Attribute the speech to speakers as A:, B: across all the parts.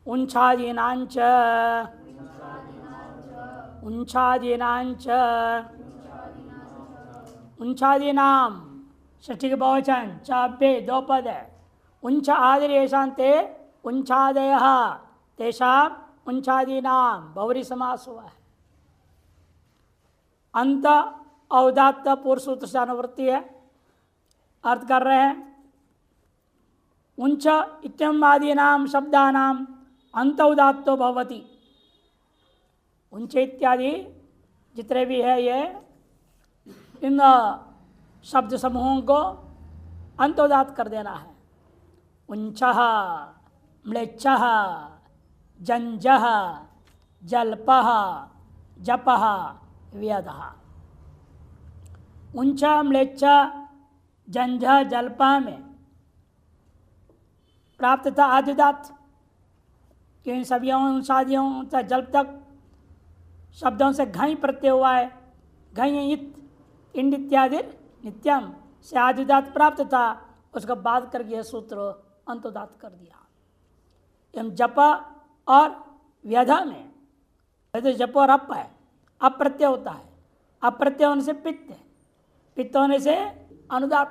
A: उंछादीनांच उंछादीनांच उंछादीनाम षष्ठी के बहुवचन चापे दो पद है। उंच आदिरेशांते उंछादयः तेषाम उंछादीनाम बहुरी समास हुआ है। अंत अवदात्त पूर्व सूत्र से अनुवृत्ति है। अर्थ कर रहे हैं उंच इत्यम आदीनाम शब्दानाम अंत उदात्तो भवति। उंच इत्यादि जितने भी है ये इन शब्द समूहों को अंतोदात कर देना है। उंचः म्लेच्छः जंजः जल्पः जपः व्यधः। उंच म्लेच्छ जंझ जल्पः में प्राप्त था आदिदात कि इन सभी शादियों से जल्प तक शब्दों से घई प्रत्यय हुआ है। घई इत इंड इत्यादि नित्यम से आदिदात प्राप्त था, उसका बाद करके यह सूत्र अंतोदात कर दिया। एवं जप और व्यधा में तो जप और अप है, अप्रत्यय होता है। अप्रत्यय होने से पित्त है, पित्त होने से अनुदात,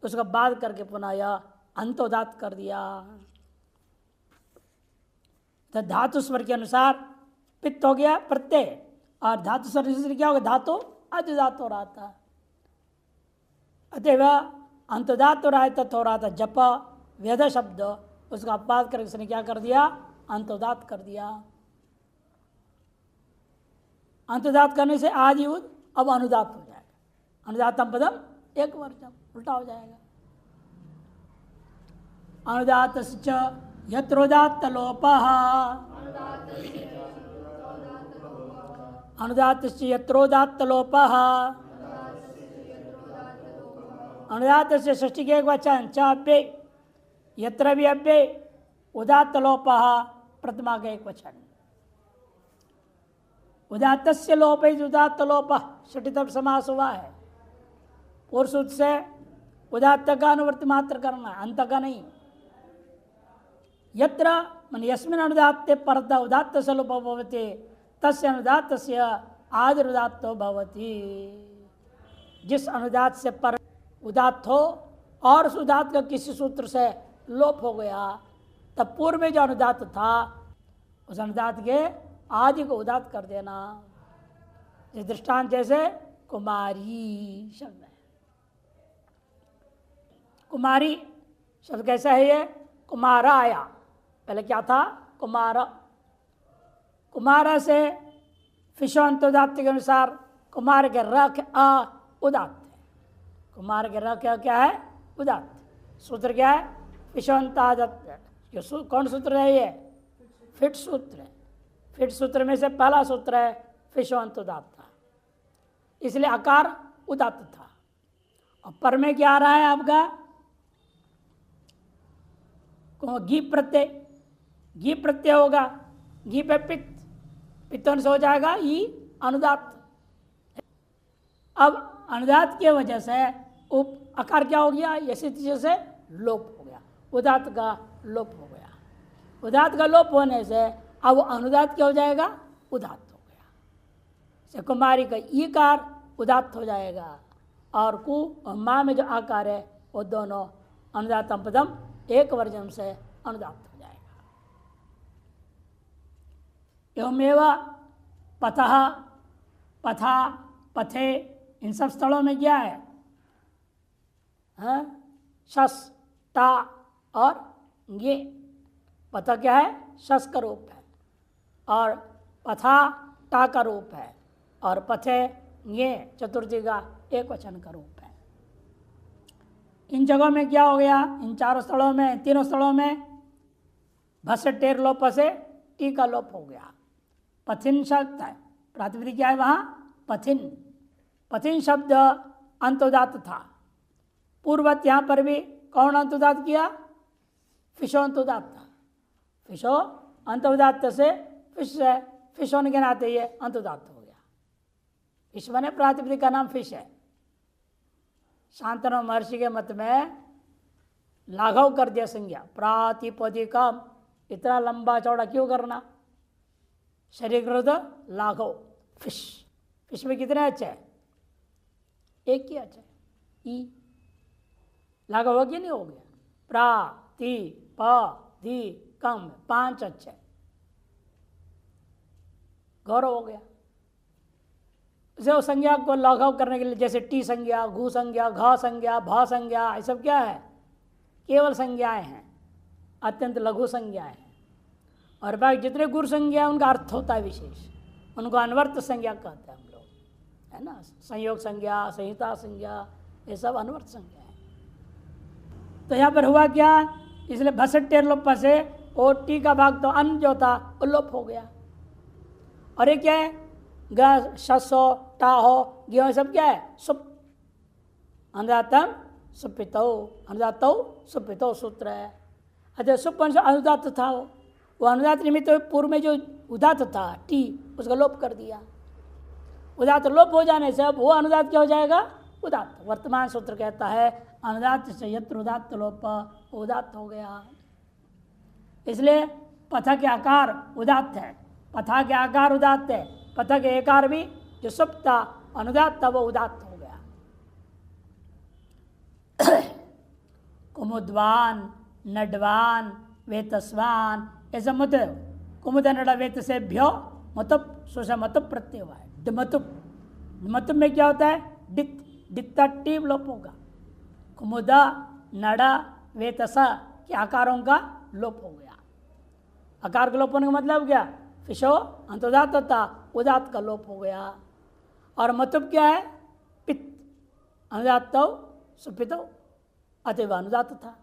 A: उसका बाद करके पुनः यह अंतोदात कर दिया। तो धातु स्वर के अनुसार पित्त हो गया प्रत्यय और धातु स्वर से क्या होगा धातु अधिदात हो रहा था। अतएव अंतदात हो रहा है तत् हो रहा था जप वेद शब्द, उसका अपवाद करके उसने क्या कर दिया अंतोदात कर दिया। अंतदात करने से आदि उद अब अनुदात हो जाएगा। अनुदातम पदम एक वर्जम उल्टा हो जाएगा। अनुदात यत्रोदात्त लोपः अनुदात यत्रोदात्त लोपः अनुदात से षष्ठी के एक वचन च अव्यय यत्र भी अव्यय उदात्त लोपः प्रथमा का एक वचन। उदात्तस्य लोप उदात्त लोपः षष्ठी तक समास हुआ है। पूर्व सूत्र से उदात्त का अनुवृत्ति मात्र करना है, अंत का नहीं। यत्र मन यस्मिन् अनुदात्ते परत उदात्त से लोप भवति तस्य अनुदात्तस्य आदिरुदात्तो भवति। जिस अनुदात से पर उदात्त हो और उस उदात्त का किसी सूत्र से लोप हो गया तब पूर्व में जो अनुदात था उस अनुदात के आदि को उदात्त कर देना। इस दृष्टांत जैसे कुमारी शब्द है। कुमारी शब्द कैसा है ये कुमारा आया, पहले क्या था कुमार। कुमारा से फिशोंतोदात्त के अनुसार कुमार के रख अ उदात्त है। कुमार के रख क्या है उदात्त। सूत्र क्या है फिशोंतादत्त। कौन सूत्र है ये फिट सूत्र है। फिट सूत्र में से पहला सूत्र है फिशोंतोदात्त, इसलिए आकार उदात्त था। और पर में क्या आ रहा है आपका घी प्रत्यय। घी प्रत्यय होगा, घी पे पित्त, पित्तन से हो जाएगा ई अनुदात। अब अनुदात की वजह से उप आकार क्या हो गया ऐसी चीज से लोप हो गया, उदात का लोप हो गया। उदात का लोप होने से अब अनुदात क्या हो जाएगा उदात हो गया। से कुमारी का ईकार उदात हो जाएगा और कु और माँ में जो आकार है वो दोनों अनुदातम पदम एक वर्जन से अनुदात हो जाएगा। एवमेव पथः पथा पथे इन सब स्थलों में क्या है शस टा और ये। पथ क्या है शस का रूप है और पथा टा का रूप है और पथे ये चतुर्थी का एक वचन का रूप है। इन जगहों में क्या हो गया इन चारों स्थलों में तीनों स्थलों में भस टेर लोप से टी का लोप हो गया। पथिन शब्द है, प्रातिपदिक क्या है वहाँ पथिन। पथिन शब्द अंतोदात था। पूर्वत यहाँ पर भी कौन अंतोदात किया फिशो अंतोदात था। फिशो अंतोदात से फिश होने के नाते ये अंतोदात हो गया। फिश बने प्रातिपदिक का नाम फिश है। शांतनु महर्षि के मत में लाघव कर दिया संज्ञा प्रातिपदिकम इतना लंबा चौड़ा क्यों करना? शरीर विरुद्ध लाघव। फिश, फिश में कितने अच्छे है? एक ही अच्छे, ई लाघव हो गया नहीं हो गया? प्रा ती प धी कम 5 अच्छे, गौरव हो गया। जो संज्ञा को लाघव करने के लिए जैसे टी संज्ञा, घू संज्ञा, घ संज्ञा, भ संज्ञा, ये सब क्या है? केवल संज्ञाएं हैं, अत्यंत लघु संज्ञाएं हैं। और बाकी जितने गुरु संज्ञा उनका अर्थ होता है विशेष, उनको अनवर्त संज्ञा कहते हैं हम लोग, है ना। संयोग संज्ञा, संहिता संज्ञा, ये सब अनवर्त संज्ञा है। तो यहाँ पर हुआ क्या? इसलिए भसट्टेर लोप से ओ टी का भाग तो अन जो था वो लोप हो गया। और ये क्या है? ग शसो टा हो गे सब क्या है? सुप, अनुदातम सुपितो, अनुदातो सुपितो सूत्र है। अच्छा, सुप अनुदात था, वो अनुदात निमित्त पूर्व में जो उदात था टी, उसका लोप कर दिया। उदात लोप हो जाने से अब वो अनुदात क्या हो जाएगा? उदात। वर्तमान सूत्र कहता है अनुदात से यत्र उदात लोप, उदात हो गया। इसलिए पथ के आकार उदात है, पथा के आकार उदात है, पथ के एकार भी जो सुप था अनुदात था वो उदात हो गया। कुमुद्वान, नडवान, वेतस्वान, ऐसा मत कुमुद नड वेत से भ्यो मतुप सुषा मतुप प्रत्यय हुआ है। डमतुप, डमतुप में क्या होता है? डित, डित्ता टीम लोप होगा। कुमुदा नड़ा वेतसा के आकारों का लोप हो गया। आकार का लोप होने का मतलब क्या? फिशो अंतोदात होता, उदात का लोप हो गया। और मतुप क्या है? पित्त, अनुदात सुपितो, अतएव अनुदात था।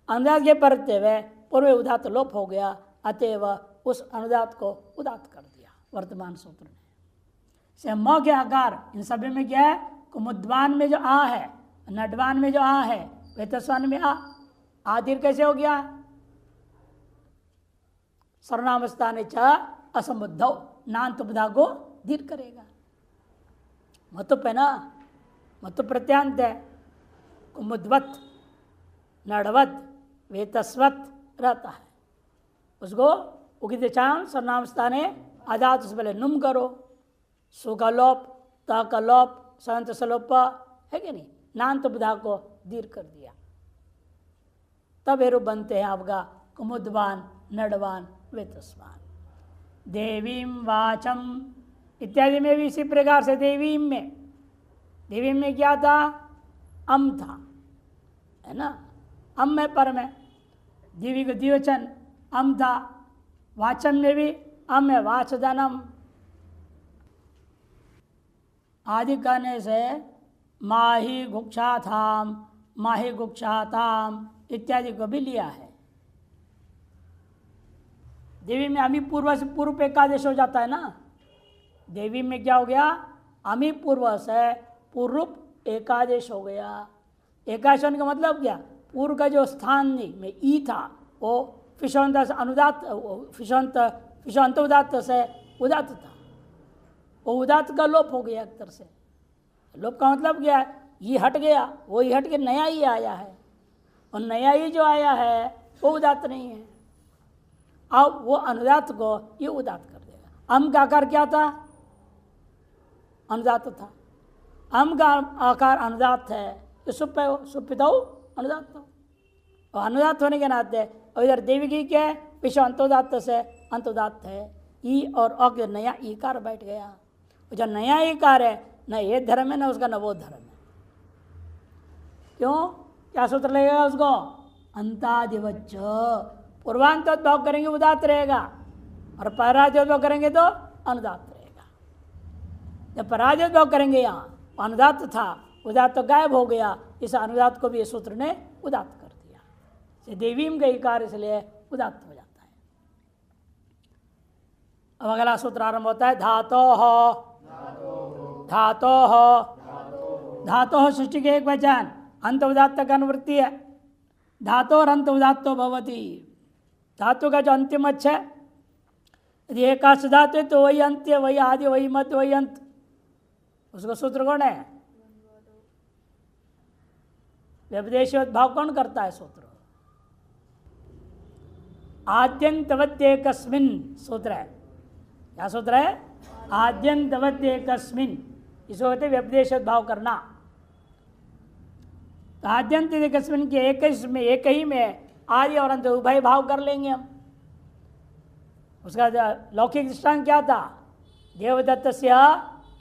A: अनुदात के परते हुए पूर्व उदात लोप हो गया, अतएव उस अनुदात को उदात कर दिया वर्तमान सूत्र ने। से म के आकार इन सभी में क्या है? कुमुद्वान में जो आ है, नडवान में जो आ है, वेतस्वान में आ दीर्घ कैसे हो गया? सर्वनाम स्थाने च असंबुद्धौ, नान्त उपधा को दीर्घ करेगा। मतुप है ना, मतुप प्रत्यांत है। कुमुद्वत, नडवत, वेतस्वत रहता है, उसको उगित चांद सर्वनाम स्थाने आजात से पहले नुम करो। सु का लोप, त का लोप, संत सलोप है कि नहीं, नान्त उपधा को दीर्घ कर दिया, तब हेरु बनते हैं आपका कुमुद्वान, नडवान, वेतस्वान। देवीम वाचम इत्यादि में भी इसी प्रकार से देवीम में क्या था? अम था, है ना। अम में पर में दिवी को द्विवचन अम था। वाचन में भी अम है, वाचदनम आदि कहने से माही गुक्षाथाम, माही गुक्षाताम इत्यादि को भी लिया है। देवी में अमी पूर्व से पूर्व पे एकादेश हो जाता है ना। देवी में क्या हो गया? अमी पूर्व से पूर्व एकादेश हो गया। एकादेश होने का मतलब क्या? पूर्व का जो स्थान में ई था वो फिशंत से अनुदात, फिशंत उदात से उदात था, वो उदात का लोप हो गया। एक तरह से लोप का मतलब क्या है? ये हट गया, वो ही हट के नया ही आया है, और नया ही जो आया है वो उदात नहीं है। अब वो अनुदात को ये उदात कर देगा। अम का आकार क्या था? अनुदात था। अम का आकार अनुदात है तो सुप है, सुपितो अनुदात हो। और अनुदात होने के नाते और इधर देवी की क्या है? विश्व अंतोदात से अंतोदात है। ई और अ के नया ईकार बैठ गया। जो नया ईकार है न ये धर्म है ना उसका, न वो धर्म है। क्यों? क्या सूत्र लगेगा उसको? अंतादिवच्च। पूर्वांतोद्भाव करेंगे उदात रहेगा, और पराद्योद्भाव करेंगे तो अनुदात रहेगा। जब पराद्योद्भाव करेंगे यहाँ अनुदात था, उदात तो गायब हो गया, इस अनुदात को भी इस सूत्र ने उदात कर दिया। देवीम का इकार इसलिए उदात हो जाता है। अब अगला सूत्र आरंभ होता है धातोः। धातोः, धातोः सृष्टि के एक वचन, अंत उदात्त का अनुवृत्ति है। धातु और अंत उदात्तो भवति। धातु का जो अंतिम अक्ष है, यदि एकाश धातु है तो वही अंत्य, वही आदि, वही मध्य, वही अंत। उसका सूत्र कौन है? व्यपदेशीय भाव कौन करता है सूत्र? आद्यंतवद्य कस्मिन सूत्र है। क्या सूत्र है? आद्यंतवद्य कस्मिन, इसको कहते व्यपदेश भाव करना। तो आद्यंत कस्मिन के एक ही में आदि और अंत उभय भाव कर लेंगे हम। उसका लौकिक दृष्टांत क्या था? देवदत्त से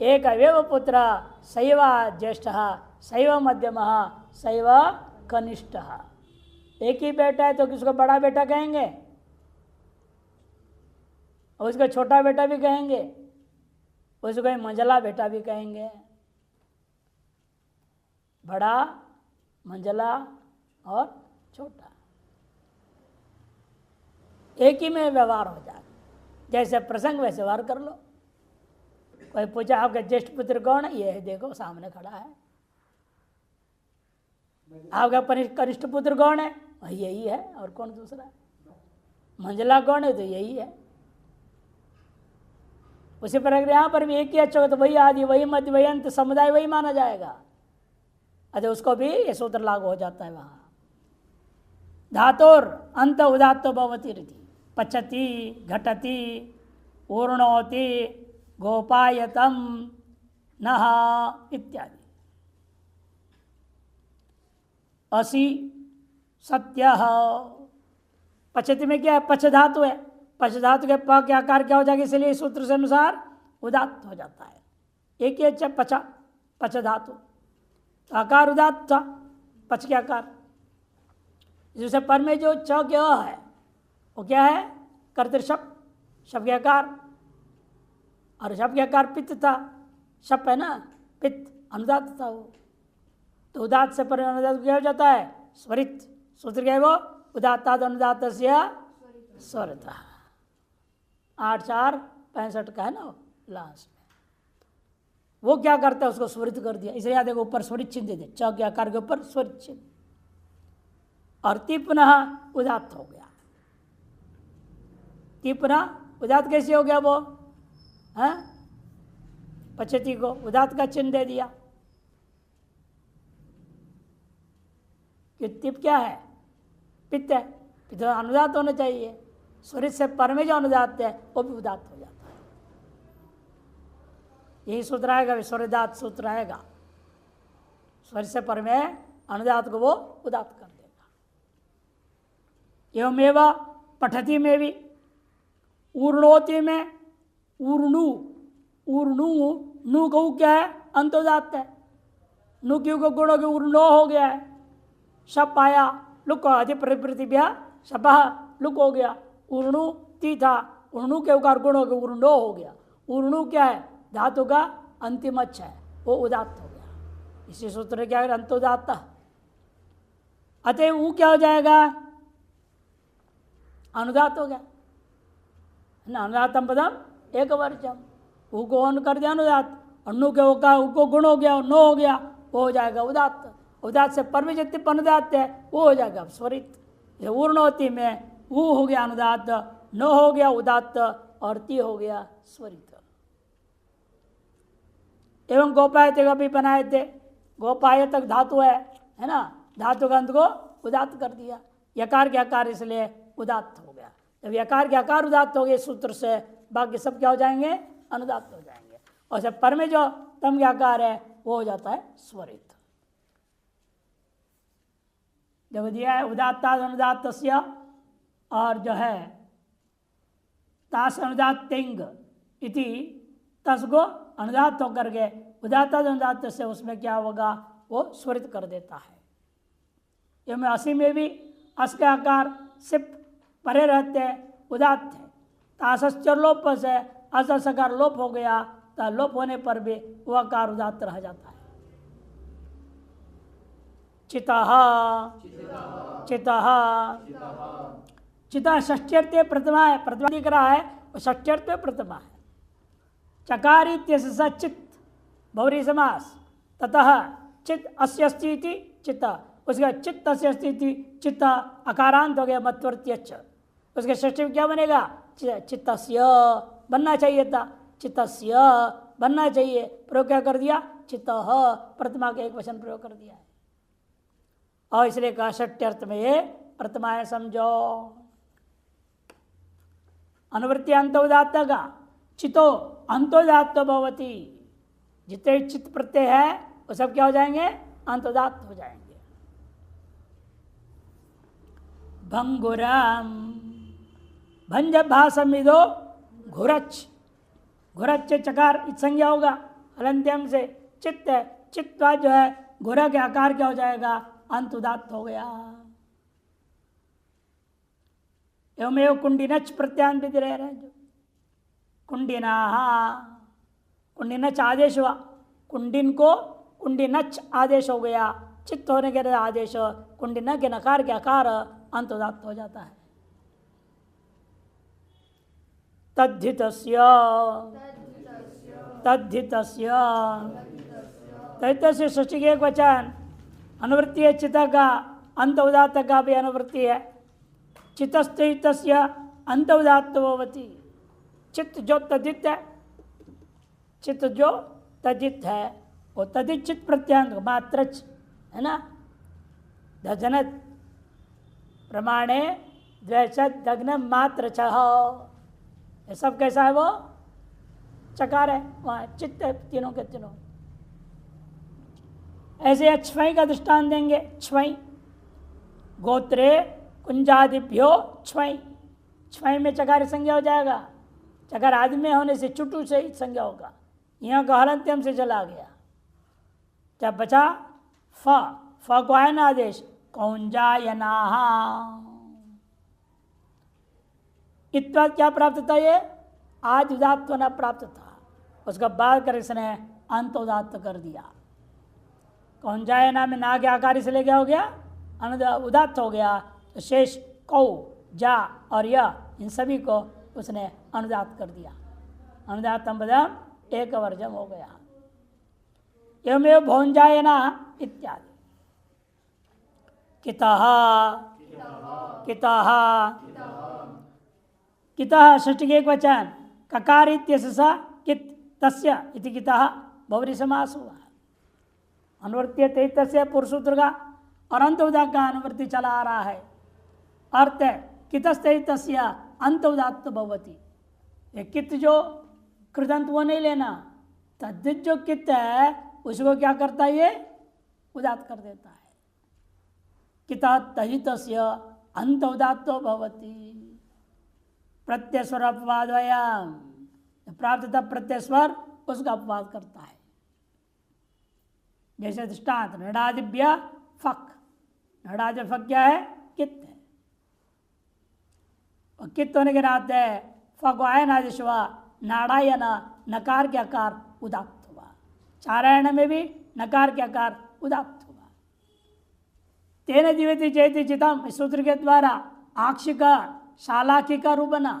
A: एक अवयव पुत्र शैव ज्येष्ठ शैव मध्यम शैव कनिष्ठ। एक ही बेटा है तो किसको बड़ा बेटा कहेंगे और उसको छोटा बेटा भी कहेंगे, उसको मंझला बेटा भी कहेंगे। बड़ा, मंझला और छोटा एक ही में व्यवहार हो जाए। जैसे प्रसंग वैसे व्यवहार कर लो। कोई पूछा आपका ज्येष्ठ पुत्र कौन है? ये है, देखो सामने खड़ा है। आपका कनिष्ठ पुत्र कौन है? यही है, और कौन दूसरा है? मंझला कौन है? तो यही है। उसी प्रकार यहाँ पर भी एक ही अच्छा हो तो वही आदि वही मध्य वही अंत समुदाय वही माना जाएगा। अच्छा, उसको भी ये सूत्र लागू हो जाता है वहां। धातुर अंत उदात्तो भवति रीति पचति घटति ऊर्णोति गोपायतम नः इत्यादि। असि सत्य। पचति में क्या है? पच धातु है। पच धातु के प के आकार क्या हो जाएगा? इसलिए सूत्र से अनुसार उदात्त हो जाता है। एक ही अच्छा पचा, पच धातु तो आकार उदात्त था, पच के आकार। जैसे पर में जो च के अ है वो क्या है? कर्तृशप, शप के आकार, और शप के आकार पित्त था। शप है ना, पित्त अनुदात था वो। तो उदात से पर अनुदात क्या हो जाता है? स्वरित। सूत्र क्या है वो? उदात्ताद अनुदात स्वरित। 8 4 65 का है ना लास्ट में। वो क्या करता है? उसको स्वरित कर दिया। इसलिए देखो ऊपर स्वरित चिन्ह दे दे, च के आकार के ऊपर स्वरित चिन्ह, और ती पुनः उदात्त हो गया। ती पुनः उदात्त कैसे हो गया? वो है पचती को उदात्त का चिन्ह दे दिया। कि तिप क्या है? पित्त है, पित्त अनुदात होना चाहिए। स्वरित से पर में जो अनुदात है वो भी उदात्त हो जाता है। यही सूत्र आएगा, स्वरदात सूत्र आएगा। स्वर से पर में अनुदात को वो उदात्त कर देगा। एवमेव पठति में भी, ऊर्णोति में ऊर्णु, ऊर्णु नु को क्या है? अंतोदात्त है। नु क्यों को गुणों के ऊर्णो हो गया है। शप आया, लुक अधिप्रतिभ्या शपह लुक हो गया। ऊर्णु ती था, ऊर्णु के उकार गुणों के ऊर्णो हो गया। ऊर्णु क्या है? धातु का अंतिम अच्छ है, वो उदात्त हो गया। इसी सूत्र क्या है? अंतोदात्त। अतः वो क्या हो जाएगा? अनुदात हो गया ना। अनुदातम पदम एक वर्चम, ऊ को अन कर दिया अनुदात, अनु के को गुण हो गया, नो हो गया, वो हो जाएगा उदात्त। उदात्त से पर में जितने अनुदात है वो हो जाएगा स्वरित। ऊर्णोति में ऊ हो गया अनुदात, नो हो गया उदात्त, और ती हो गया स्वरित। एवं गोपायते का भी बनाए थे। गोपाय तक धातु है ना, धातु का अंत को उदात्त कर दिया। यकार के आकार इसलिए उदात्त हो गया। जब यकार के आकार उदात्त हो गए सूत्र से, बाकी सब क्या हो जाएंगे? अनुदात्त हो जाएंगे। और जब पर में जो तम के आकार है वो हो जाता है स्वरित। जब दिया है उदात्ता अनुदात्त, और जो है तास अनुदात्तिंग इति, तस को अनुदात्त होकर के उदात्ता अनुदात्त से उसमें क्या होगा? वो स्वरित कर देता है। एवं असी में भी अस के आकार सिप परे रहते हैं, उदात्त है। तासश्चर लोप से अस सकार लोप हो गया, तो लोप होने पर भी वह आकार उदात्त रह जाता है। चितः, चितः, चिता षष्ट्यर्थे प्रथमा है। प्रथमा दिख रहा है, वो षष्ट्यर्थे प्रथमा है। चकारित्य चित्त बहुरी समास, ततः चित्त अस्यस्ति इति चित्त, उसका चित्त अस्यस्ति इति चित्त अकारांत हो गया मध्वर्ती। उसके षष्ठी में क्या बनेगा? चित्तस्य बनना चाहिए था, चित्तस्य बनना चाहिए। प्रयोग क्या कर दिया? चित्तः, प्रथमा के एक वचन प्रयोग कर दिया है। और इसलिए कहा षष्ट्यर्थ में ये प्रथमा है, समझो। अनुवृत्ति अंतोदात्त का चितो अंतोदात्त भवती, जितने चित्त प्रत्यय है वो सब क्या हो जाएंगे? अंतोदात्त हो जाएंगे। भंगुरम भंज भाषमिदो घुरच, घुरच चकार संज्ञा होगा हलंत्यम से चित्त है, चित्त जो है घुरा के आकार क्या हो जाएगा? अंतुदात्त हो गया। एवमेव कुंडिनच प्रत्यान भी रह रहे जो कुंडिना, कुंडिनच आदेश हुआ, कुंडिन को कुंडिनच आदेश हो गया, चित्त होने के आदेश कुंडिन के नकार के आकार अंतुदात्त हो जाता है। तद्धितस्य तद्धितस्य तद्धितस्य षष्ठी के एक वचन अनुवृत्ति है, चित्त का अंत उदात्त का भी अनुवृत्ति है। चित्तस्य अंत उदात्त भवति, चित्त जो तद्धित है, चित्त जो तद्धित है वो तद्धित चित्त प्रत्यांग मात्र है ना। दजन प्रमाणे द्वैशत दग्न मात्र छह, ये सब कैसा है? वो चकार है, वहाँ चित्त है तीनों के तीनों। ऐसे छवई का दृष्टांत देंगे। छवई गोत्रे कुंजादिभ्यो छवई, छवई में चकार संज्ञा हो जाएगा, चकार आदि में होने से चुटू से ही संज्ञा होगा। यहाँ का हलंत्यम से चला गया, जब बचा फ को है ना आदेश कौंजायना, इतना क्या प्राप्त था? ये आज उदात्त न प्राप्त था, उसका बाद कर इसने अंत उदात्त कर दिया। कौंजायना में ना के आकार से ले गया हो गया उदात्त हो गया, तो शेष कौ जा और यह इन सभी को उसने अनुदात कर दिया। अनुदातम पदम एक वर्जम हो गया। एवमेव भौंजायना इत्यादि। कितः कितः कितः षष्ठी के एक वचन ककार इत्यस्य कित तस्य इति कितः बहुव्रीहि समास हुआ। अनुवृत्ति तस्य पुरुषसूत्र का और अंत उदात्त का अनुवृत्ति चला आ रहा है। अर्थ कितस्तस्य अंत उदात्त भवति, ये कित जो कृदंत वो नहीं लेना, तद्धित जो कित है उसको क्या करता है? ये उदात्त कर देता है। किता तहितस्य अंत उदात्तो भवति, प्रत्यय स्वर अपवाद प्राप्त था, प्रत्यय स्वर उसका अपवाद करता है। जैसे दृष्टांत नडादिभ्य फक, नडादि फक क्या है? कित है, और कित होने के नाते फक आयन आदेश हुआ, नारायण नकार के आकार उदात्त हुआ, चारायण में भी नकार के आकार उदात्त हुआ। तेन जीवति चेति चितम, इस सूत्र के द्वारा आक्षिका शालाखी का रूप बना।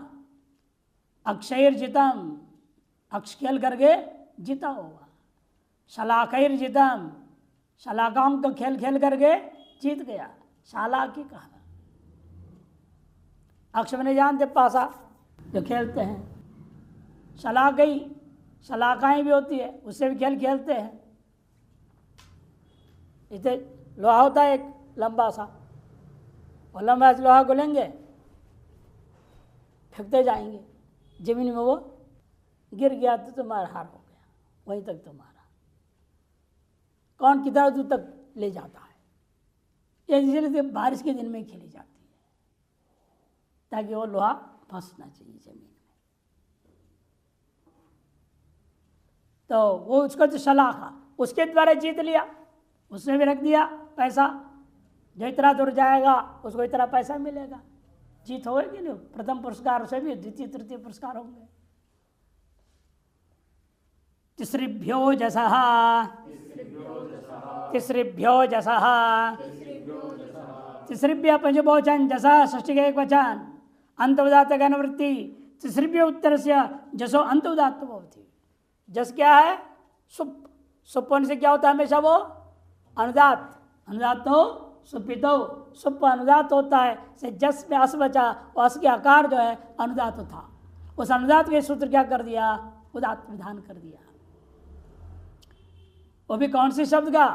A: अक्षयर जितम, अक्ष खेल करके जीता हुआ। शलाखैर जितम, शलाकाओं को खेल खेल करके जीत गया, शालाकी कहा। अक्ष में नहीं जानते पासा जो खेलते हैं, शलाकई शलाकाएँ भी होती है, उससे भी खेल खेलते हैं। इसे लोहा होता है एक लंबा सा, और लंबा से लोहा को लेंगे फेंकते जाएंगे, जमीन में वो गिर गया तो तुम्हारा हार हो गया, वहीं तक तुम्हारा। कौन कितना दूर तक ले जाता है? ये इसलिए बारिश के दिन में खेली जाती है, ताकि वो लोहा फंसना चाहिए जमीन में। तो वो उसको जो शलाखा उसके द्वारा जीत लिया, उसने भी रख दिया पैसा, जो इतना दूर जाएगा उसको इतना पैसा मिलेगा। जीत होगी नहीं, प्रथम पुरस्कार से भी द्वितीय तृतीय पुरस्कार होंगे। तिसृभ्यो जसः, तिसृभ्यो जसः, तिसृभ्य पंचबोचन जसः षष्ठी का एक वचन अंत उदात्त का अनुवृत्ति। तिसृभ्य उत्तर से जसो अंत उदात्त भवति। जस क्या है? सुप, सुप होने से क्या होता है? हमेशा वो अनुदात, अनुदात हो सुपितो, सुप अनुदात होता है। से जस में अस बचा, और अस के आकार जो है अनुदात था, उस अनुदात के सूत्र क्या कर दिया? उदात्त विधान कर दिया। वो भी कौन से शब्द का?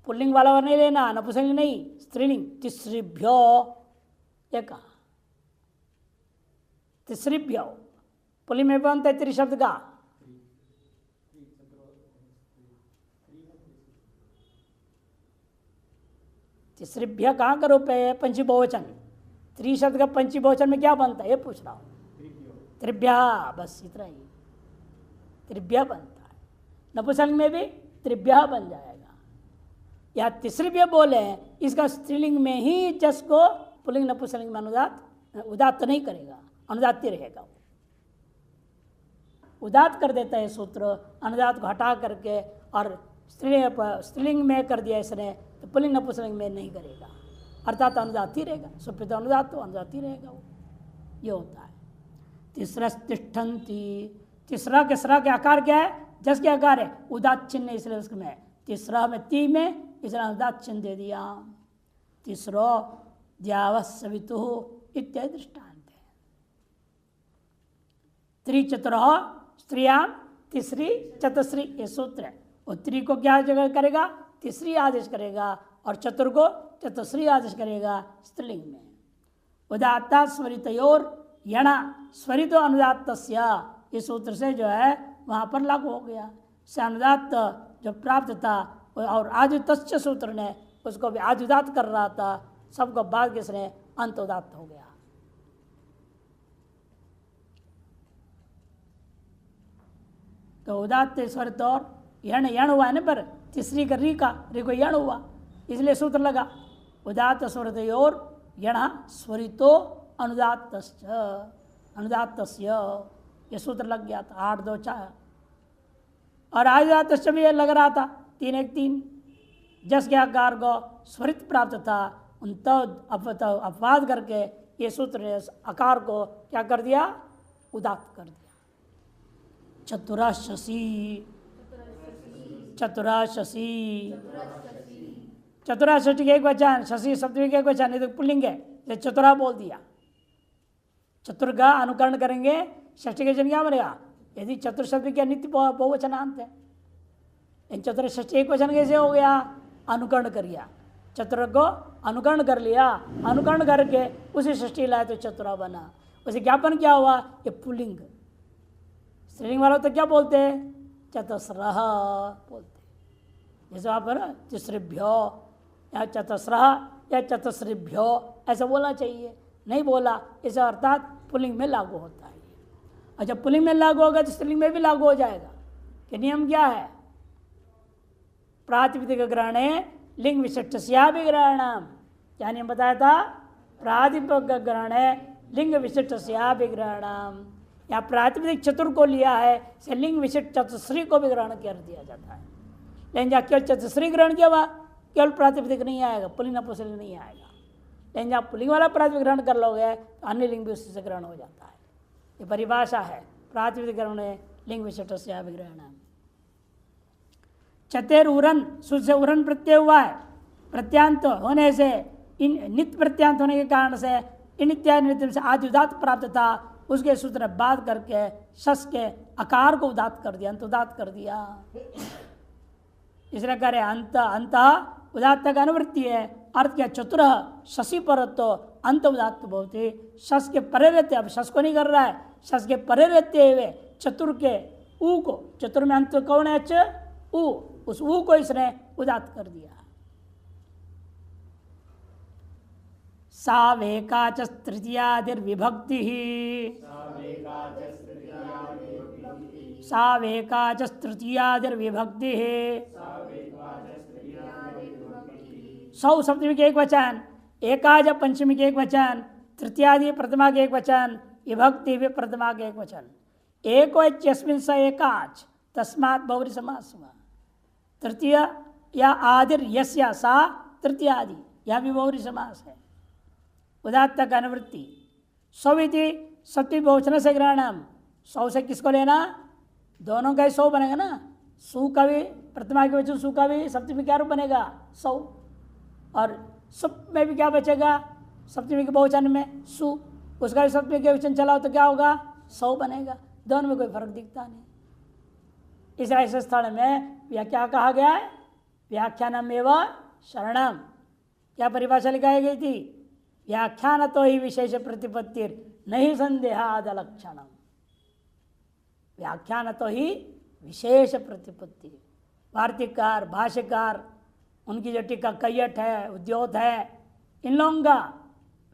A: पुल्लिंग वाला और नहीं लेना, नपुंसकलिंग नहीं, स्त्रीलिंग। तिसृभ्यो ये कहा, तिसृभ्यो पुल्लिंग में बनता है त्रिशब्द का। तिसृभ्य कहाँ का रूप है? पंची बहुवचन। त्रिशब्द का पंची बहुवचन में क्या बनता है ये पूछ रहा हूँ। त्रिभ्या, बस इतना ही, त्रिभ्या बनता है। नपुंसक में भी त्रिभ्या बन जाएगा। या तिसृभ्य बोले इसका स्त्रीलिंग में ही जस को पुल्लिंग नपुंसकलिंग में अनुदात उदात्त नहीं करेगा, अनुदात्य रहेगा। वो उदात कर देता है सूत्र, अनुदात को हटा करके, और स्त्रीलिंग में कर दिया इसने तो पुल्लिंग नपुंसकलिंग में नहीं करेगा, अर्थात अनुदात ही रहेगा। सुप्रित अनुदात तो अनुदात ही रहेगा वो, ये होता है। तीसरा तिष्ठन्ति, तीसरा के सरा के आकार क्या है? जस के आकार है, उदात चिन्ह, इसलिए उसमें तीसरा में ती में इसने अनुदात चिन्ह दे दिया। तीसरो द्यावस्सवितु इत्यादि दृष्टांत है। त्रिचतुर स्त्रियां तीसरी चतुश्री, ये सूत्र है। और त्रि को क्या जगह करेगा? तीसरी आदेश करेगा, और चतुर को चतुश्री आदेश करेगा स्त्रीलिंग में। उदात्ता स्वरितयोर यणा स्वरित अनुदात्त, इस सूत्र से जो है वहाँ पर लागू हो गया। से अनुदात्त जो प्राप्त था, और आद्युतश्च सूत्र ने उसको भी आद्युदात कर रहा था, सबको बाद किसने अंत उदात्त हो गया। तो उदात्त स्वरित और यण, यण हुआ है ना, पर तीसरी का री को यण हुआ, इसलिए सूत्र लगा उदात्त स्वरितयोर यण स्वरितो अनुदात्तश्च, अनुदात्तस्य, ये सूत्र लग गया था। 8 2 4, और आयुदात्तश्च भी लग रहा था 3 1 3। जस के आकार को स्वरित प्राप्त था, उन अपवाद करके ये सूत्र ने आकार को क्या कर दिया? उदात्त कर दिया। चतुरा शशि, चतुरा शशि, चतुरा षष्ठी के एक वचन, शशि सप्तमी के एक वचन, ये तो पुल्लिंग है, ये चतुरा बोल दिया। चतुर का अनुकरण करेंगे, षष्ठी के वचन क्या बनेगा? यदि चतुर शब्द के नित्य बहुवचनांत है, इन चतुर षष्ठी एक वचन कैसे हो गया? अनुकरण कर लिया, चतुर को अनुकरण कर लिया, अनुकरण करके उसे षष्ठी लाया तो चतुरा बना। उसे ज्ञापन क्या हुआ? ये पुल्लिंग। स्त्रीलिंग वाला तो क्या बोलते हैं? चतस्रः बोलते, जैसे वहाँ पर तिसृभ्यो या चतस्रः या चतस्रिभ्यो ऐसा बोलना चाहिए, नहीं बोला, इसे अर्थात पुल्लिंग में लागू होता है। और जब पुल्लिंग में लागू होगा तो स्त्रीलिंग में भी लागू हो जाएगा। कि नियम क्या है? प्रातिपदिक ग्रहणे लिंग विशिष्टस्यापि ग्रहणम, क्या नियम बताया था? प्रातिपदिक ग्रहणे लिंग विशिष्टस्यापि ग्रहणम, या प्रातिपदिक चतुर को लिया है, से लिंग विशिष्ट चतुश्री को भी ग्रहण कर दिया जाता है। लेकिन जहाँ केवल चतुश्री ग्रहण किया हुआ, केवल प्रातिपदिक नहीं आएगा, पुल्लिंग नपुंसकलिंग नहीं आएगा। लेकिन जहाँ पुल्लिंग वाला प्रातिपदिक ग्रहण कर लोगे तो अन्य लिंग भी उसी से ग्रहण हो जाता है। ये परिभाषा है, प्रातिपदिक ग्रहण लिंग विशिष्टस्यापि ग्रहणम। चतेर उरन, सुध से उरन प्रत्यय हुआ है, प्रत्यांत होने से, इन नित्य प्रत्यांत होने के कारण से इन इत्यादि नित्य से आदि उदात्त प्राप्त था, उसके सूत्र बात करके शस के आकार को उदात्त कर दिया, अंत उदात्त कर दिया। इसलिए कह रहे अंत, अंत उदात्त का अनुवृत्ति है। अर्थ क्या? चतुर शशि पर तो अंत उदात्त बहुत, शस के परे रहते, अब शस को नहीं कर रहा है, शस के परे रहते हुए चतुर के ऊ को, चतुर में अंत कौन है? च ऊ, उस ऊ को इसने उदात्त कर दिया। सावेकाच तृतीयादिर्विभक्ति, सावेकाच तृतीयादिर्विभक्ति, सौ सप्तमी के एक वचन, एकाज पंचमी के एक वचन, तृतीयादि प्रथमा के एक वचन, विभक्ति भी प्रथमा के एक वचन। एको यस्मिन् स एकाच तस्मात् बहुव्रीहि समास हुआ। तृतीय या आदिर यस्या सा तृतीयादि, यह भी बहुव्रीहि समास है। उदात्त का अनुवृत्ति। सौविधि सप्तमी बहुवचन से ग्रहणम, सौ से किसको लेना? दोनों का ही सौ बनेगा ना। सु का भी प्रथमा के वचन, सु का भी सप्तमी क्या रूप बनेगा? सौ। और सुप में भी क्या बचेगा? सप्तमी के बहुवचन में सु, उसका भी सप्तमी के वचन चलाओ तो क्या होगा? सौ बनेगा। दोनों में कोई फर्क दिखता नहीं। इस ऐसे स्थल में क्या कहा गया है? व्याख्यानम एवं शरणम, क्या परिभाषा लिखाई गई थी? व्याख्यान तो ही विशेष प्रतिपत्ति नहीं संदेहाद लक्षण। व्याख्यान तो ही विशेष प्रतिपत्ति। वार्तिककार, भाष्यकार, उनकी जो टीका कैयट है, उद्योत है, इन लोगों का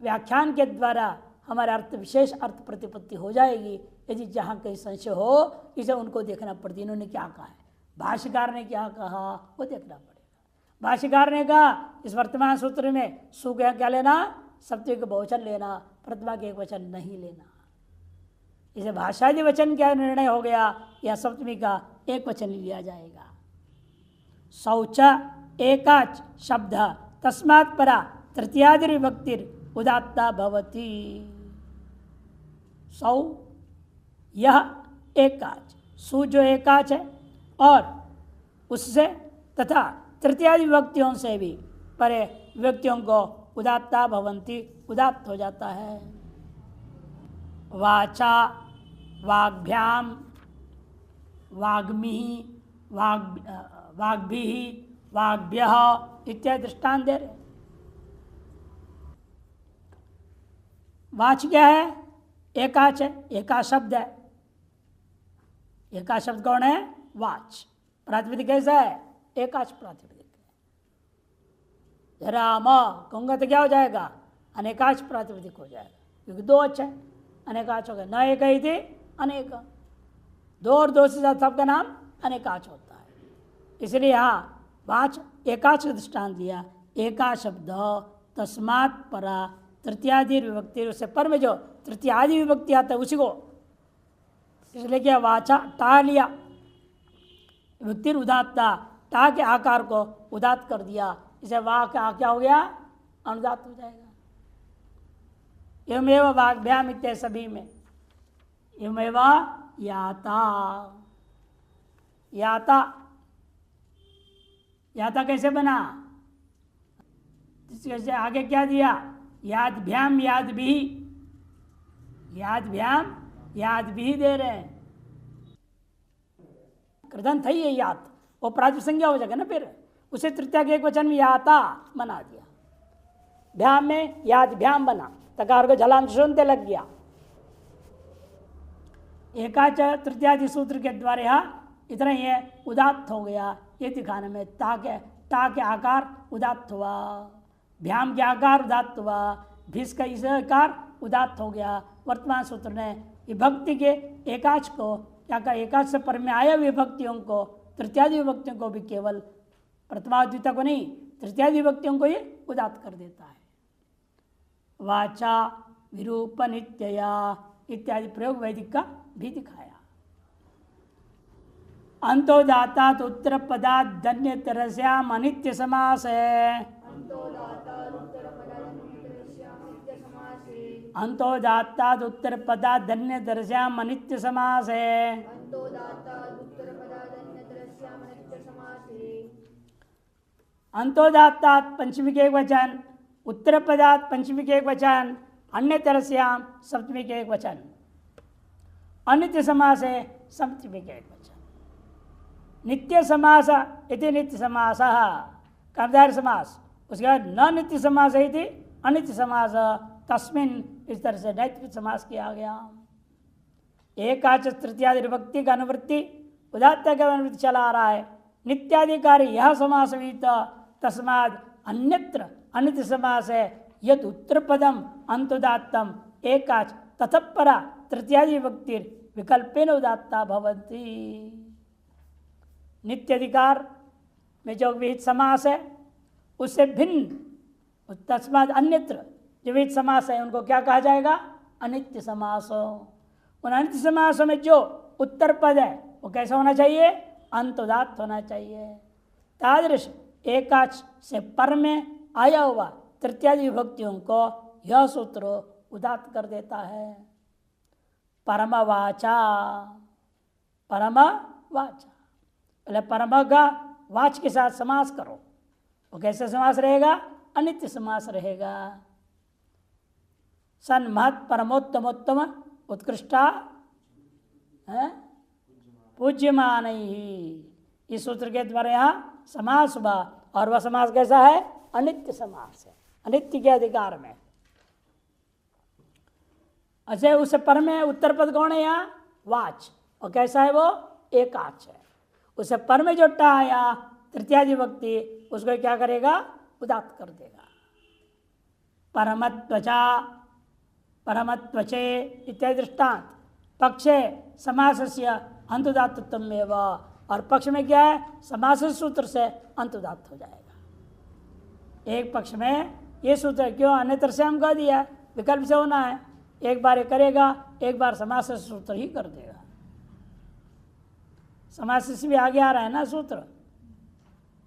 A: व्याख्यान के द्वारा हमारे अर्थ विशेष अर्थ प्रतिपत्ति हो जाएगी। यदि जहाँ कहीं संशय हो इसे उनको देखना पड़ती। इन्होंने क्या कहा है, भाष्यकार ने क्या कहा, वो देखना पड़ेगा। भाष्यकार ने कहा इस वर्तमान सूत्र में सु का क्या लेना, सप्तमी का बहुवचन लेना, प्रथमा के एक वचन नहीं लेना। इसे भाषादि वचन क्या निर्णय हो गया, या सप्तमी का एक वचन लिया जाएगा। शौच एकाच शब्द तस्मात् परा तृतीयादि विभक्तिर उदात्ता भवति। सौ यह एकाच, सु जो एकाच है और उससे तथा तृतीयादि विभक्तियों से भी परे विभक्तियों को उदात्ता भवंती, उदात्त हो जाता है। वाचा, वाग्भ्याम, वाग्मी, वाग्भिः, वाग्भ्यः इत्यादि दृष्टांत दे रहे। वाच क्या है, एकाच है, एकाच शब्द है। एकाच शब्द कौन है, वाच। प्रातिपदिक कैसा है, एकाच प्रातिपदिक है। राम कहूँगा तो क्या हो जाएगा, अनेकाच प्रातिपदिक हो जाएगा, क्योंकि दो अच्छा है, अनेकाच हो गया। न एक ही थे अनेक, दो और दो से ज्यादा सबका नाम अनेकाच होता है। इसलिए यहाँ वाच एकाच दृष्टांत दिया। एका शब्द तस्मात् परा तृतीयादि विभक्ति, उससे पर में जो तृतीयादि विभक्ति आता है उसी को, इसलिए क्या वाचा टा लिया, विभक्ति उदात्ता, टा के आकार को उदात्त कर दिया। इसे वाह का क्या हो गया, अनुदात हो जाएगा। एवमेव वाग्भ्याम इत्यादि सभी में एवमेव याता, याता, याता कैसे बना, इसके आगे क्या दिया, यादभ्याम याद भी, यादभ्याम याद भी दे रहे हैं। कृदंत है ये यात, वो प्रातिपदिक संज्ञा हो जाएगा ना, फिर उसे तृतीया के एक वचन में याता बना दिया। भ्याम में याद भ्याम बना, तकार को झलांत सुनते लग गया। एकाच तृतीयादि सूत्र के द्वारा यहाँ इतना ही है, उदात्त हो गया। ये दिखाने में ता के आकार उदात्त हुआ, भ्याम के आकार उदात्त हुआ, भिस का इस आकार उदात्त हो गया। वर्तमान सूत्र ने विभक्ति के एकाच को क्या कहा, एकाच से पर में आया विभक्तियों को, तृतीयादि विभक्तियों को भी केवल प्रथमा द्वितीय को नहीं, तृतीयादि विभक्तियों को ही उदात्त कर देता है। वाचा विरूप नित्यया इत्यादि प्रयोग वैदिक का भी दिखाया। अंतोदातात उत्तर पदात धन्य तरस्याम अनित्य समास है। अंतोदातात उत्तर पदात धन्य तरस्याम अनित्य समास है। अंतोदातात पंचमी के एक वचन, उत्तर पदात पंचमी के एक वचन, अन्य तरस्याम सप्तमी के एक वचन, अनित्य समास है सप्तमी के एक वचन। नित्य समास इति नित्य समास, कर्मधारय समास, उसके बाद न नित्य समास इति अनित्य समास, तस्मिन इस तरह से नैत्य समास किया गया। एकाच तृतीयादि विभक्ति का अनुवृत्ति उदात्त का अनुवृत्ति चला आ रहा है। नित्याधिकारी यह समास विहित, तस्माद अन्यत्र अनित्य समास है। यद उत्तर पदम अंतुदात्तम एकाच ततपरा तृतीयादि विभक्ति विकल्पेन उदात्ता भवन्ति। नित्य अधिकार में जो विहित समास है उससे भिन्न तस्माद अन्यत्र जो विहित समास है उनको क्या कहा जाएगा, अनित्य समास। उन अनित्य समासों में जो उत्तर पद है वो कैसा होना चाहिए, अंतोदात्त होना चाहिए। तादृश एकाच से पर में आया हुआ तृतीयादि विभक्तियों को यह सूत्र उदात्त कर देता है। परम वाचा, परम वाचा, पहले परम का वाच के साथ समास करो, वो कैसे समास रहेगा, अनित्य समास रहेगा। सन महत् परमोत्तमोत्तम उत्कृष्टा पूज्यमान ही, इस सूत्र के द्वारा यहाँ समास हुआ और वह समास कैसा है, अनित्य समास है, अनित्य के अधिकार में। अच्छा उससे पर में उत्तर पद कौन है यहाँ? वाच। और कैसा है वो? एकाच है। उससे पर में जो टा आया तृतीयादि विभक्ति, उसको क्या करेगा? उदात्त कर देगा। परमत्वचा, परमत्वचे इत्यादि दृष्टांत। पक्षे समासस्य अंतुदात्तत्वमेव, और पक्ष में क्या है? समास सूत्र से अंतुदात्त हो जाएगा। एक पक्ष में ये सूत्र क्यों? अन्यत्र से हम कह दिया, विकल्प से होना है। एक बार ये करेगा, एक बार समास सूत्र ही कर देगा। समास से भी आगे आ रहा है ना सूत्र,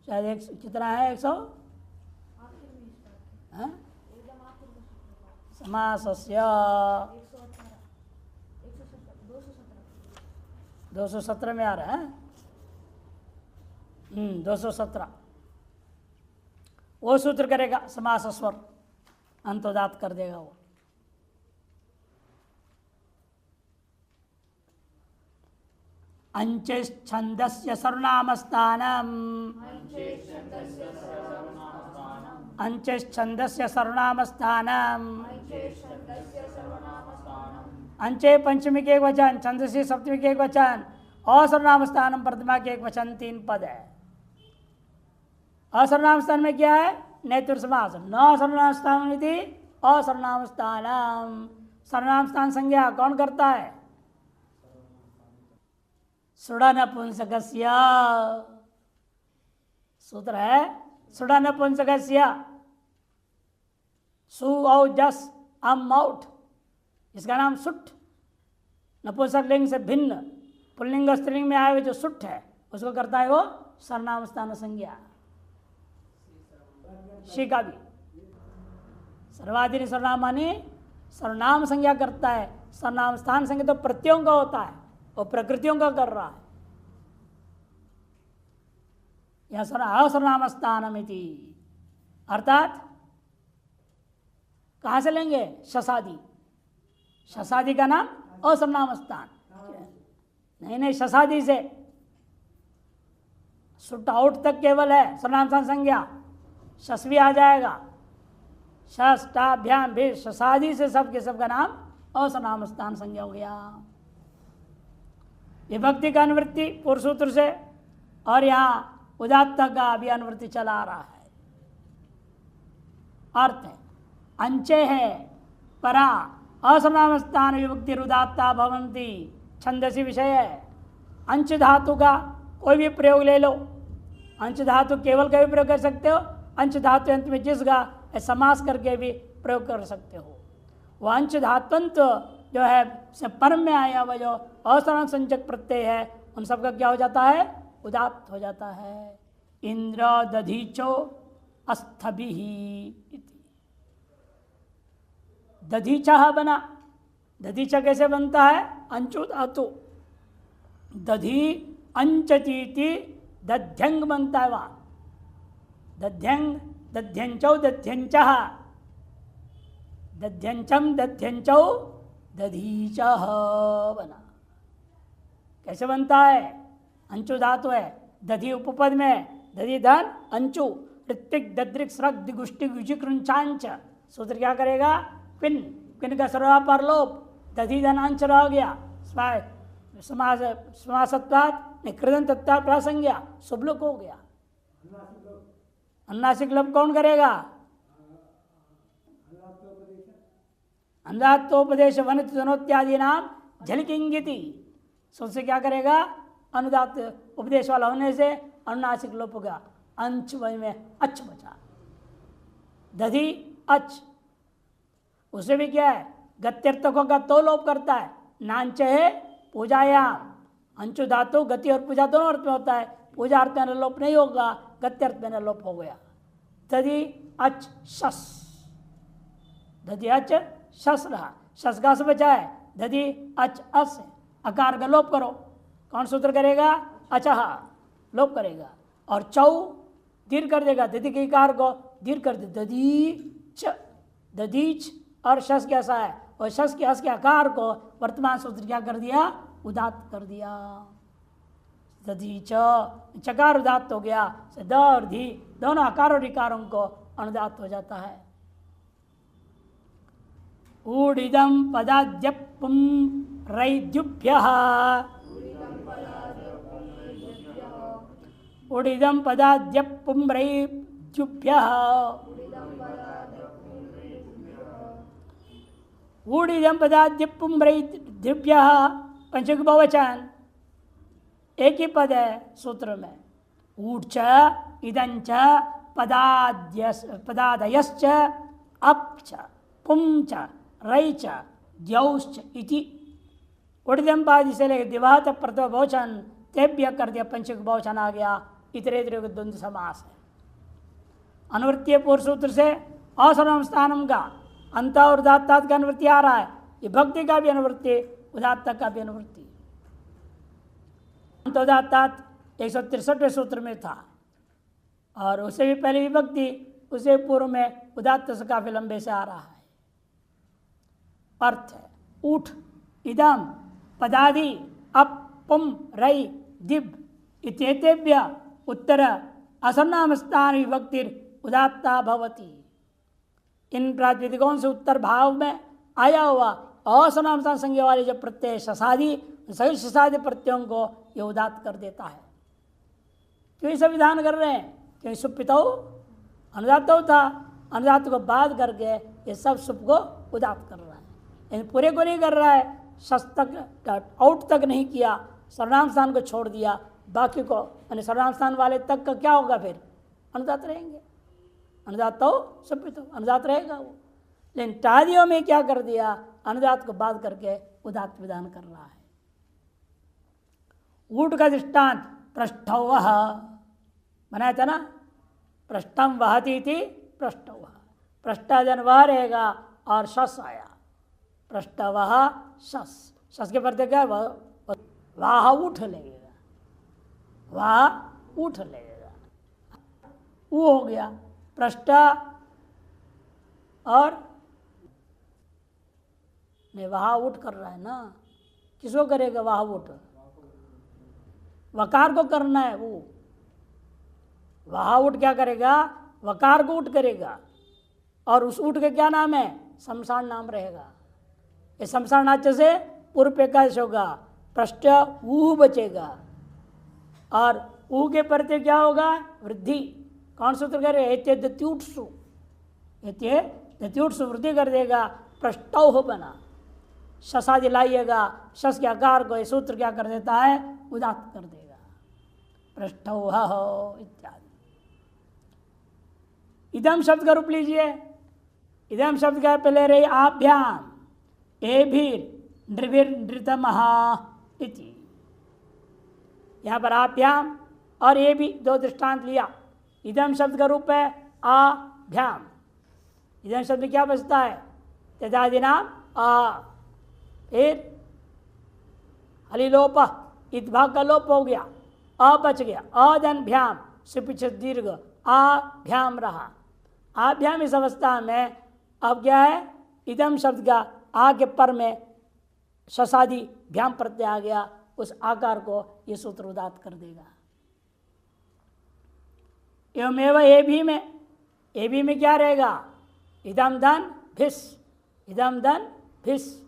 A: शायद एक कितना है? 100 समासस्य 217 में आ रहा है। 217 वो सूत्र करेगा, समास स्वर अंतोदात कर देगा वो। अंचेच्छन्दस्य सर्वनामस्थानम्, अंचेच्छन्दस्य सर्वनामस्थानम्। अंचे पंचमी के एक वचन, छंदसी सप्तमी के एक वचन, और सर्वनाम स्थानम प्रथमा के एक वचन, 3 पद है। असर्वनाम स्थान में क्या है? नेतृत्व समास। न सर्वनाम स्थान असर्वनाम स्थानम। सर्वनाम स्थान संज्ञा कौन करता है? सुडनपुंसकस्य। सूत्र है सुडनपुंसकस्य। सु औ जस अम आउट, इसका नाम सुट। नपुंसक लिंग से भिन्न पुल्लिंग और स्त्रीलिंग में आए हुए जो सुट है, उसको करता है वो सर्वनाम स्थान संज्ञा। शी का भी सर्वाधिक सर्वनाम मानी सर्वनाम संज्ञा करता है। सर्वनाम स्थान संज्ञा तो प्रत्ययों का होता है, वो प्रकृतियों का कर रहा है। यह असर्वनाम स्थानमिति, अर्थात कहां से लेंगे? शसादि। शसादि का नाम असर्वनाम स्थान नहीं, शसादि से सुट आउट तक केवल है सर्वनाम स्थान संज्ञा। शस भी आ जाएगा, शस टाभ्याम भी, शसादि से सब के सब का नाम असर्वनाम स्थान संज्ञा हो गया। विभक्ति का अनुवृत्ति पूर्व सूत्र से, और यहाँ उदात्त का भी अनुवृत्ति चला आ रहा है। अर्थ है अंचे है परा असर्वनाम स्थान विभक्ति उदात्ता भवंती। छंदसी विषय है। अंश धातु का कोई भी प्रयोग ले लो, अंश धातु केवल का भी प्रयोग कर सकते हो, अंश धातु अंत में जिसका समास करके भी प्रयोग कर सकते हो। वह अंश धातुंत जो है से परम में आया हुआ जो असर्वनाम संज्ञक प्रत्यय है, उन सबका क्या हो जाता है? उदात्त हो जाता है। इंद्र दधीचो अस्थभिः। दधीचा बना। दधीचा कैसे बनता है? अंचु धातु। दधी अंचतीति दध्यंग बनता है वहां। दध्यंग दध्यंचौ दध्यंचः, दध्यंचम दध्यंचौ दधीचः बना। कैसे बनता है? अंचु धातु है, दधी उपपद में, दधी धन अंचु, ऋत्विक दद्रिक स्रक दिगुष्टि गुजिकृंचांच। सूत्र क्या करेगा? क्विन, क्विन का सर्वा पर लोप, दधी धन अंश रह गया, समासत्वात् कृदन तत्ता प्रासंज्ञा, शुभलोक हो गया। अनुनासिक लोप कौन करेगा? अनुदात्तोपदेश वनित धनोत्यादि नाम झलकिंगिति। सबसे क्या करेगा? अनुदात्त उपदेश वाला होने से अनुनासिक लोप होगा। अंश में अच्छ बचा, दधी अच। उसे भी क्या है? गत्यर्थकों का तो लोप करता है। नांच है पूजायाम। अंशु धातु गति और पूजा दोनों अर्थ में होता है। पूजा अर्थ में लोप नहीं होगा, गत्यर्थ में लोप हो गया। दधी अच शस, दधी अच शस रहा, शस का से बचा है, दधी अच अस। अकार का लोप करो, कौन सूत्र करेगा? अचह, लोप करेगा। और चौ दीर्घ कर देगा, दधी के कार को दीर्घ कर दे, दधीच, दधीच। और शस कैसा है? और शस के हस के आकार को वर्तमान सूत्र क्या कर दिया? उदात्त कर दिया। दधीच, चकार उदात्त हो गया। द और धी दोनों आकार और विकारों को अनुदात्त हो जाता है। ऊडिदं पदाद्यपुं रैद्युभ्यः ऊडिदं पदाद्यपुं रैद्युभ्यः ऊडिदं पदाद्यपुं रैद्युभ्यः पंचक बहुवचन एक ही पद है सूत्र में। ऊट इदंच पदादयश्च अप्च पुंच रैच द्यौश्च इति उड़िदम पादि से लेकर दिवा तक प्रथम बहुवचन तेभ्य कर दिया पंचक बहुवचन आ गया। इतरेतरे को द्वंद्व समास है। अनुवृत्तीय पूर्व सूत्र से असर्वनाम स्थानम का अंत और उदात्तात का अनुवृत्ति आ रहा है। ये भक्ति का भी अनुवृत्ति उदात्त का भी अनुवृत्ति। अंत उदात्तात 163वें सूत्र में था और उससे भी पहले विभक्ति उसे पूर्व में उदात्त से काफी लंबे से आ रहा है। अर्थ है ऊठ इदम पदादि अप पुम रई दिब इत्येतेभ्य उत्तर असन्नाम स्थान विभक्तिर उदात्ता भवति। इन प्रातिपदिकों से उत्तर भाव में आया हुआ असन्नाम स्थान संज्ञा वाले जो प्रत्यय शसादि सभी शसादि प्रत्ययों को ये उदात्त कर देता है। क्यों ये विधान कर रहे हैं? क्योंकि सुपितो अनुदात था, अनुदात को बाद करके ये सब सुप को उदात्त कर रहा है। यानी पूरे को नहीं कर रहा है, शस तक आउट तक नहीं किया, सर्वनाम स्थान को छोड़ दिया, बाकी को यानी सर्वनाम स्थान वाले तक का क्या होगा फिर? अनुदात रहेंगे। अनुदात तो सुपितो अनुदात रहेगा वो। लेकिन टादियों में क्या कर दिया? अनुदात को बाद करके उदात्त विधान कर रहा है। ऊट का दृष्टांत पृष्ठौ वह बनाया था ना, पृष्ठम वहती थी पृष्ठौ वह, पृष्ठाजन वह रहेगा और शस आया पृष्ठ वह शस, शस के प्रत्यय क्या वाह उठ लगेगा, वाह उठ लगेगा, वो हो गया पृष्ठ और नहीं वहा उठ कर रहा है ना, किसको करेगा वहा उठ? वकार को करना है। वो वहा उठ क्या करेगा? वकार को उठ करेगा और उस उठ के क्या नाम है? शमशान नाम रहेगा। ये शमशान नाच से पूर्व पे कैसे होगा? पृष्ठ ऊ बचेगा और ऊ के प्रत्यय क्या होगा? वृद्धि। कौन सूत्र करे? एत्यद्युत्सु, एत्यद्युत्सु वृद्धि कर देगा, पृष्ठौ बना। शसादि लाइएगा, शस के आकार को ये सूत्र क्या कर देता है? उदात्त कर देगा। पृष्ठौ इत्यादि। इदम शब्द का रूप लीजिए। इदम शब्द का पहले रही आभ्याम एभिर नृभिर नृतमहा इति। यहाँ पर आभ्याम और ये भी दो दृष्टांत लिया। इदम शब्द का रूप है आभ्याम। इदम शब्द में क्या बचता है? तदादि नाम आ, फिर हलिलोप, इत भाग का लोप हो गया, अ बच गया, अदन भ्याम से पीछे दीर्घ आभ्याम रहा। आभ्याम इस अवस्था में अब क्या है? इदम शब्द का आ के पर में शसादि भ्याम प्रत्यय आ गया, उस आकार को ये सूत्र उदात्त कर देगा। एवमेव ए भी में क्या रहेगा? इदम धन भिस, इदम धन भिस,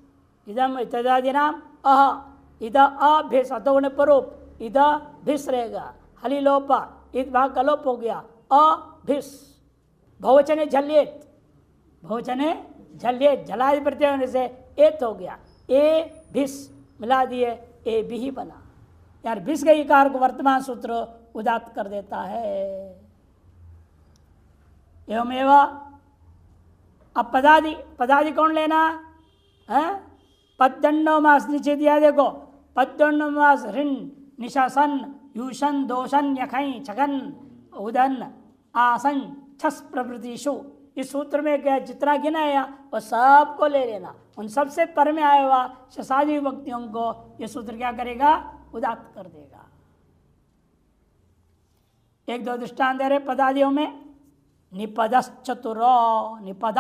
A: इदम तदादि नाम अह, इद अभिस अतोगुण परोप, इद भिस रहेगा। हलिलोप, इत भाग का लोप हो गया, अभिस। बहुवचने झल्येत, बहुवचने झल्येत, झलादि प्रत्यय होने से एत हो गया, ए भिस मिला दिए, ए भी ही बना। यार भिस के इकार को वर्तमान सूत्र उदात्त कर देता है। एवमेव अब पदादि, पदादि कौन लेना है? पद्दंडो मास नीचे दिया देखो, पद्दंडो मास ऋण निशासन यूशन दोषण यखई छगन उदन आसन छस प्रभृतिषु। इस सूत्र में क्या जितना गिना है वो सबको ले लेना। उन सबसे पर में आया हुआ शसादि विभक्तियों को ये सूत्र क्या करेगा? उदात्त कर देगा। एक दो दृष्टांत दे रहे पदादियों में। निपदश्चतुर, निपद,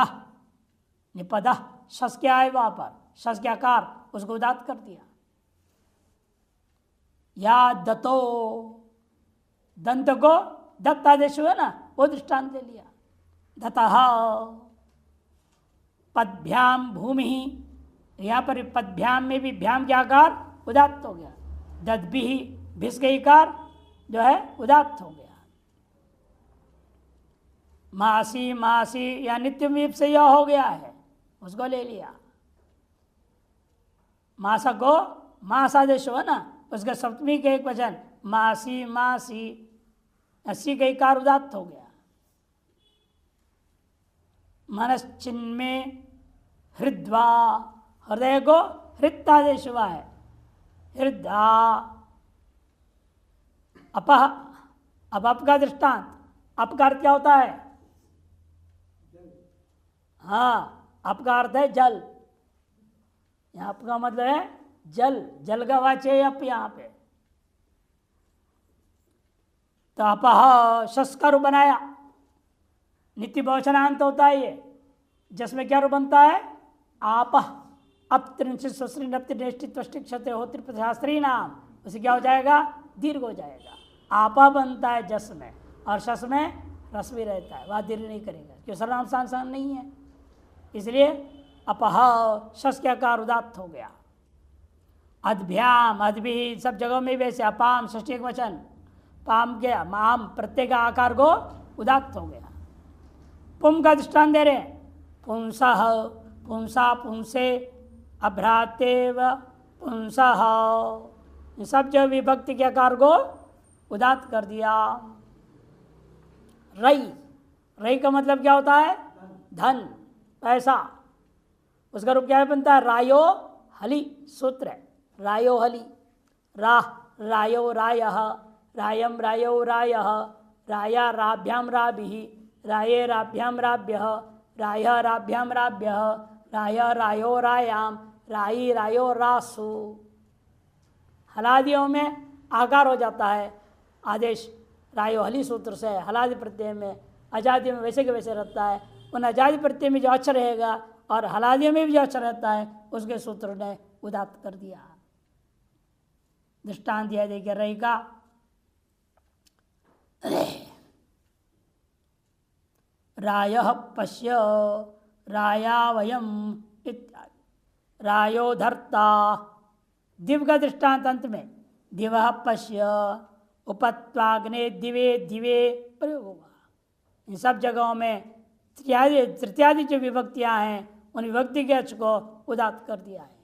A: निपद शस क्या है वहां पर? शस के आकार, उसको उदात्त कर दिया। या दतो, दंत को दत्तादेश हुआ ना, वो दृष्टांत दे लिया। दतः पदभ्याम भूमि, यहाँ पर पदभ्याम में भी भ्याम के आकार उदात्त हो गया। दद्भि भिस के इकार जो है उदात्त हो गया। मासी मासी या नित्य मीप से यह हो गया है, उसको ले लिया। मासा को मास आदेश हुआ ना, उसका सप्तमी के एक वचन मासी मासी, अस्सी का इकार उदात्त हो गया। मनश्चिन्ह में हृद्वा, हृदय को हृत्तादेश हुआ है। हृदा अपह, अब अप का दृष्टांत, अप का अर्थ क्या होता है? हाँ, अप का अर्थ है जल। यहाँ अप का मतलब है जल, जल का वाच्य अप यहाँ पे। तो अपह शस्कर बनाया, नित्य बहुवचनांत होता है ये, जिसमें क्या रूप बनता है? आपह। अब त्रिंशित स्वस्त्री नप्ति नेष्टि त्वष्टि क्षत्रिय हो त्रिपथशास्त्री नाम, उसे क्या हो जाएगा? दीर्घ हो जाएगा। आपा बनता है जस में, और शस में रस भी रहता है, वह दीर्घ नहीं करेगा क्यों? सर्वनाम सांसान नहीं है, इसलिए अपह शस के आकार उदात्त हो गया। अद्भ्याम, अद्भि सब जगहों में वैसे। अपाम षष्ठी एक वचन, पाम के माम प्रत्येक आकार को उदात्त हो गया। पुम का दृष्टान दे रहे, पुंसः पुंसा पुंसे अभ्रातेव पुंसः, सब जो विभक्ति के आकार को उदात्त कर दिया। रई, रई का मतलब क्या होता है? धन, पैसा। उसका रूप क्या बनता है? रायो हली, सूत्र है रायो हली। राह रायो रायः, रायम रायो रायः, राया राभ्याम राभिः, राये राभ्याम राभ्यः, रायः राभ्याम राभ्यः, राय रायो रायाम, राई रायो रासु। हलादियों में आकार हो जाता है आदेश रायो हली सूत्र से, हलादि प्रत्यय में। अजादि में वैसे के वैसे रहता है। उन अजादि प्रत्यय में जो अक्षर रहेगा और हलादियों में भी जो अक्षर रहता है, उसके सूत्र ने उदात्त कर दिया। दृष्टांत दिया देखिए रई का, रायः पश्य रायावयम इत्यादि। रायो धर्ता, दिव का दृष्टांत अंत में दिवः पश्य उपत्वाग्ने दिवे दिवे प्रयोग होगा। इन सब जगहों में तृतीयादि जो विभक्तियां हैं, उन विभक्ति के अर्थ को उदात्त कर दिया है।